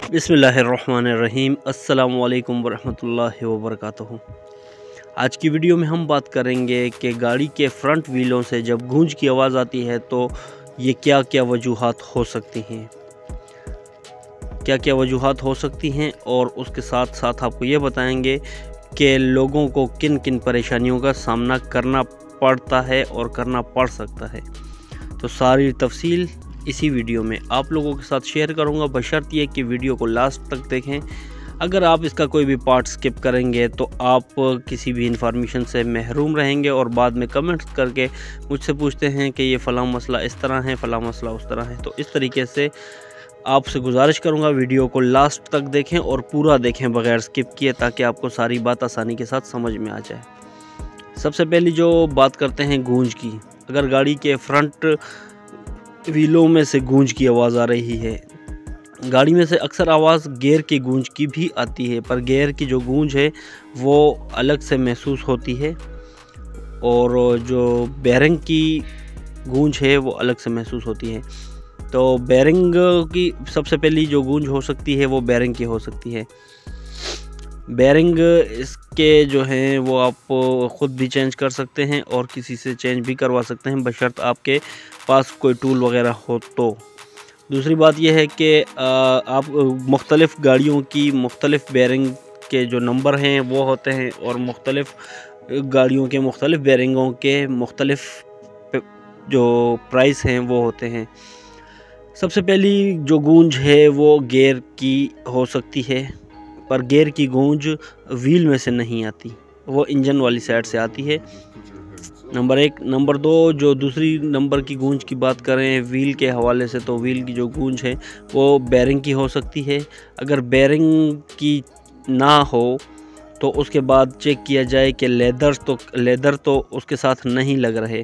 बिस्मिल्लाहिर्रहमानिर्रहीम। अस्सलामु अलैकुम वरहमतुल्लाहि वबरकातुहू। आज की वीडियो में हम बात करेंगे कि गाड़ी के फ्रंट व्हीलों से जब गूंज की आवाज़ आती है तो ये क्या क्या वजूहात हो सकती हैं, और उसके साथ साथ आपको ये बताएंगे कि लोगों को किन किन परेशानियों का सामना करना पड़ता है और करना पड़ सकता है। तो सारी तफसील इसी वीडियो में आप लोगों के साथ शेयर करूंगा, बशर्ते कि वीडियो को लास्ट तक देखें। अगर आप इसका कोई भी पार्ट स्किप करेंगे तो आप किसी भी इन्फॉर्मेशन से महरूम रहेंगे और बाद में कमेंट्स करके मुझसे पूछते हैं कि ये फ़लाँ मसला इस तरह है, फ़लाँ मसला उस तरह है। तो इस तरीके से आपसे गुजारिश करूंगा वीडियो को लास्ट तक देखें और पूरा देखें बगैर स्किप किए, ताकि आपको सारी बात आसानी के साथ समझ में आ जाए। सबसे पहली जो बात करते हैं गूंज की। अगर गाड़ी के फ्रंट व्हीलों में से गूंज की आवाज़ आ रही है, गाड़ी में से अक्सर आवाज़ गियर की गूंज की भी आती है, पर गियर की जो गूंज है वो अलग से महसूस होती है और जो बेरिंग की गूंज है वो अलग से महसूस होती है। तो बेरिंग की सबसे पहली जो गूंज हो सकती है वो बेरिंग की हो सकती है। बेरिंग इसके जो हैं वो आप ख़ुद भी चेंज कर सकते हैं और किसी से चेंज भी करवा सकते हैं, बशर्ते आपके पास कोई टूल वगैरह हो तो। दूसरी बात यह है कि आप मुख्तलिफ़ गाड़ियों की मुख्तलिफ़ बेरिंग के जो नंबर हैं वो होते हैं और मुख्तलिफ़ गाड़ियों के मुख्तलिफ़ बेरिंगों के मुख्तलिफ़ जो प्राइस हैं वो होते हैं। सबसे पहली जो गूंज है वो गियर की हो सकती है, पर गियर की गूंज व्हील में से नहीं आती, वो इंजन वाली साइड से आती है, नंबर एक। नंबर दो, जो दूसरी नंबर की गूंज की बात करें व्हील के हवाले से, तो व्हील की जो गूंज है वो बेरिंग की हो सकती है। अगर बेरिंग की ना हो तो उसके बाद चेक किया जाए कि लेदर तो उसके साथ नहीं लग रहे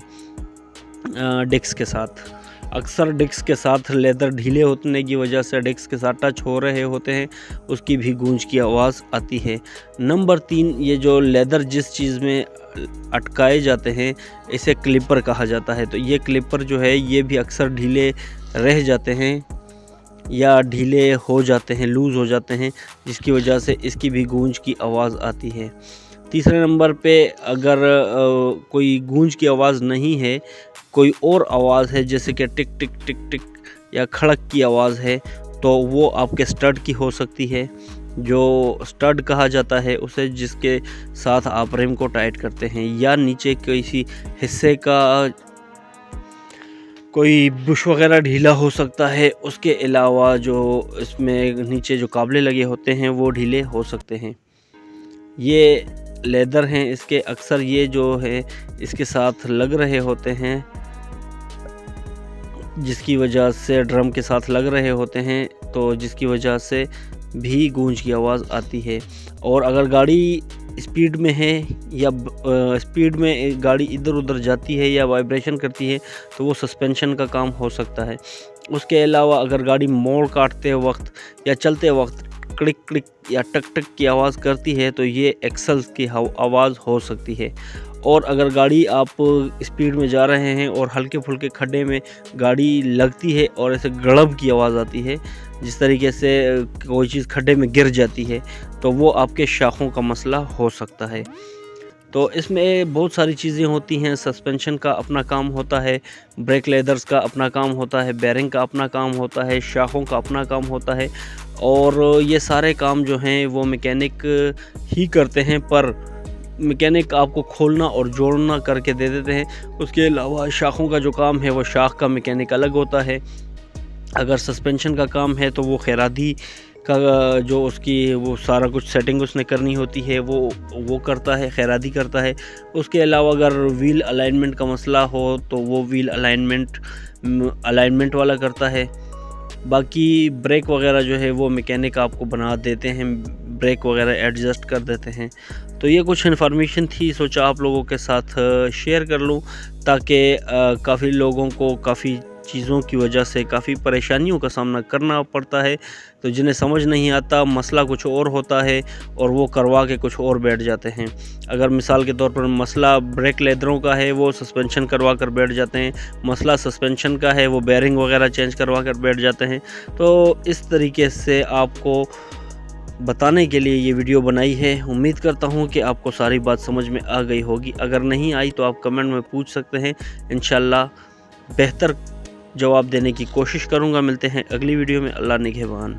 डिस्क के साथ। अक्सर डिस्क के साथ लेदर ढीले होने की वजह से डिस्क के साथ टच हो रहे होते हैं, उसकी भी गूंज की आवाज़ आती है। नंबर तीन, ये जो लेदर जिस चीज़ में अटकाए जाते हैं इसे क्लिपर कहा जाता है। तो ये क्लिपर जो है ये भी अक्सर ढीले रह जाते हैं या ढीले हो जाते हैं, लूज़ हो जाते हैं, जिसकी वजह से इसकी भी गूंज की आवाज़ आती है। तीसरे नंबर पे अगर कोई गूंज की आवाज़ नहीं है, कोई और आवाज़ है जैसे कि टिक टिक टिक टिक या खड़क की आवाज़ है, तो वो आपके स्टड की हो सकती है। जो स्टड कहा जाता है उसे, जिसके साथ आप रिम को टाइट करते हैं, या नीचे किसी हिस्से का कोई बुश वगैरह ढीला हो सकता है। उसके अलावा जो इसमें नीचे जो काबले लगे होते हैं वो ढीले हो सकते हैं। ये लेदर हैं इसके, अक्सर ये जो है इसके साथ लग रहे होते हैं, जिसकी वजह से ड्रम के साथ लग रहे होते हैं, तो जिसकी वजह से भी गूंज की आवाज़ आती है। और अगर गाड़ी स्पीड में है या स्पीड में गाड़ी इधर उधर जाती है या वाइब्रेशन करती है तो वो सस्पेंशन का काम हो सकता है। उसके अलावा अगर गाड़ी मोड़ काटते वक्त या चलते वक्त क्लिक क्लिक या टक टक की आवाज़ करती है तो ये एक्सल्स की आवाज़ हो सकती है। और अगर गाड़ी आप स्पीड में जा रहे हैं और हल्के फुल्के खड्डे में गाड़ी लगती है और ऐसे गड़ब की आवाज़ आती है, जिस तरीके से कोई चीज़ खड्डे में गिर जाती है, तो वो आपके शाखों का मसला हो सकता है। तो इसमें बहुत सारी चीज़ें होती हैं। सस्पेंशन का अपना काम होता है, ब्रेक लेदर्स का अपना काम होता है, बेरिंग का अपना काम होता है, शाखों का अपना काम होता है, और ये सारे काम जो हैं वो मैकेनिक ही करते हैं, पर मैकेनिक आपको खोलना और जोड़ना करके दे देते हैं। उसके अलावा शाखों का जो काम है वो शाख का मैकेनिक अलग होता है। अगर सस्पेंशन का काम है तो वो खैरादी का जो उसकी वो सारा कुछ सेटिंग उसने करनी होती है वो करता है, खैरादी करता है। उसके अलावा अगर व्हील अलाइनमेंट का मसला हो तो वो व्हील अलाइनमेंट वाला करता है। बाकी ब्रेक वगैरह जो है वो मैकेनिक आपको बना देते हैं, ब्रेक वगैरह एडजस्ट कर देते हैं। तो ये कुछ इन्फॉर्मेशन थी, सोचा आप लोगों के साथ शेयर कर लूँ, ताकि काफ़ी लोगों को काफ़ी چیزوں کی وجہ سے کافی پریشانیوں کا سامنا کرنا پڑتا ہے، تو جنہیں سمجھ نہیں آتا، مسئلہ کچھ اور ہوتا ہے اور وہ کروا کے کچھ اور بیٹھ جاتے ہیں۔ اگر مثال کے طور پر مسئلہ بریک لیدروں کا ہے، وہ سسپینشن کروا کر بیٹھ جاتے ہیں، مسئلہ سسپینشن کا ہے، وہ بیرنگ وغیرہ چینج کروا کر بیٹھ جاتے ہیں۔ تو اس طریقے سے آپ کو بتانے کے لیے یہ ویڈیو بنائی ہے۔ امید کرتا ہوں کہ آپ کو ساری بات سمجھ میں آ گئی ہوگی۔ اگر نہیں آئی تو آپ کمنٹ میں پوچھ سکتے ہیں، انشاءاللہ بہتر جواب دینے کی کوشش کروں گا۔ ملتے ہیں اگلی ویڈیو میں۔ اللہ نگہبان۔